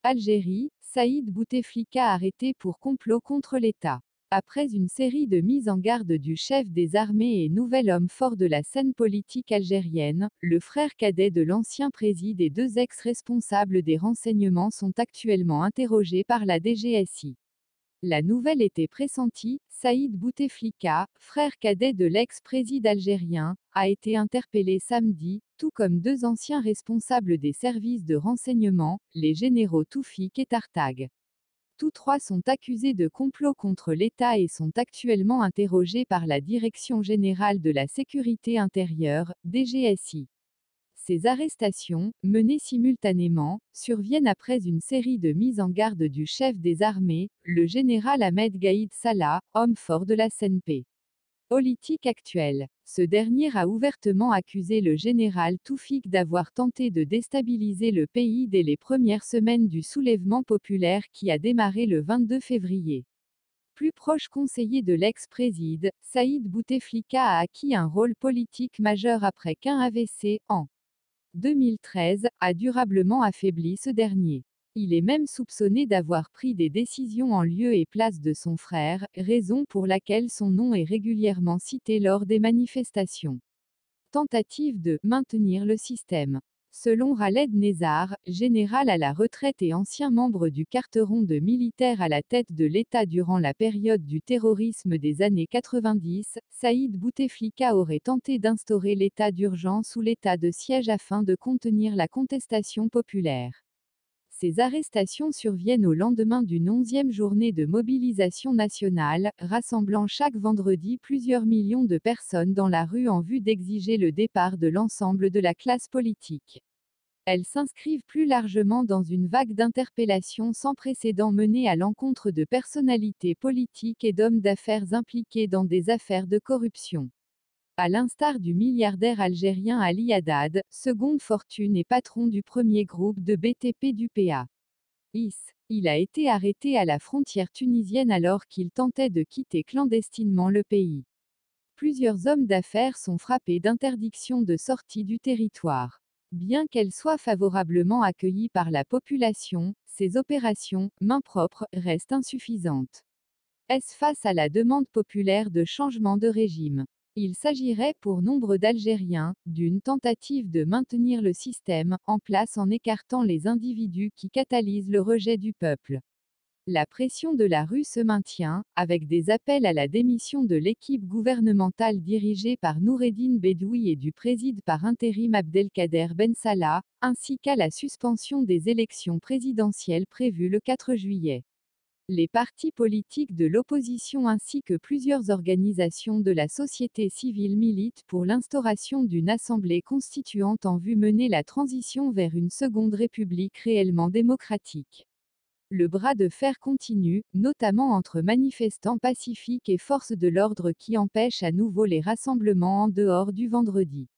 Algérie, Saïd Bouteflika arrêté pour complot contre l'État. Après une série de mises en garde du chef des armées et nouvel homme fort de la scène politique algérienne, le frère cadet de l'ancien président et deux ex-responsables des renseignements sont actuellement interrogés par la DGSI. La nouvelle était pressentie, Saïd Bouteflika, frère cadet de l'ex-président algérien, a été interpellé samedi, tout comme deux anciens responsables des services de renseignement, les généraux Toufik et Tartag. Tous trois sont accusés de complot contre l'État et sont actuellement interrogés par la Direction générale de la sécurité intérieure, DGSI. Ces arrestations, menées simultanément, surviennent après une série de mises en garde du chef des armées, le général Ahmed Gaïd Salah, homme fort de la CNP. Politique actuelle. Ce dernier a ouvertement accusé le général Toufik d'avoir tenté de déstabiliser le pays dès les premières semaines du soulèvement populaire qui a démarré le 22 février. Plus proche conseiller de l'ex-président, Saïd Bouteflika a acquis un rôle politique majeur après qu'un AVC, en 2013, a durablement affaibli ce dernier. Il est même soupçonné d'avoir pris des décisions en lieu et place de son frère, raison pour laquelle son nom est régulièrement cité lors des manifestations. Tentative de maintenir le système. Selon Khaled Nezzar, général à la retraite et ancien membre du carteron de militaires à la tête de l'État durant la période du terrorisme des années 90, Saïd Bouteflika aurait tenté d'instaurer l'état d'urgence ou l'état de siège afin de contenir la contestation populaire. Ces arrestations surviennent au lendemain d'une 11e journée de mobilisation nationale, rassemblant chaque vendredi plusieurs millions de personnes dans la rue en vue d'exiger le départ de l'ensemble de la classe politique. Elles s'inscrivent plus largement dans une vague d'interpellations sans précédent menée à l'encontre de personnalités politiques et d'hommes d'affaires impliqués dans des affaires de corruption. À l'instar du milliardaire algérien Ali Haddad, seconde fortune et patron du premier groupe de BTP du PA. Il a été arrêté à la frontière tunisienne alors qu'il tentait de quitter clandestinement le pays. Plusieurs hommes d'affaires sont frappés d'interdiction de sortie du territoire. Bien qu'elles soient favorablement accueillies par la population, ces opérations, main propre, restent insuffisantes. Est-ce face à la demande populaire de changement de régime? Il s'agirait pour nombre d'Algériens, d'une tentative de maintenir le système en place en écartant les individus qui catalysent le rejet du peuple. La pression de la rue se maintient, avec des appels à la démission de l'équipe gouvernementale dirigée par Noureddine Bedoui et du président par intérim Abdelkader Ben Salah, ainsi qu'à la suspension des élections présidentielles prévues le 4 juillet. Les partis politiques de l'opposition ainsi que plusieurs organisations de la société civile militent pour l'instauration d'une assemblée constituante en vue de mener la transition vers une seconde république réellement démocratique. Le bras de fer continue, notamment entre manifestants pacifiques et forces de l'ordre qui empêchent à nouveau les rassemblements en dehors du vendredi.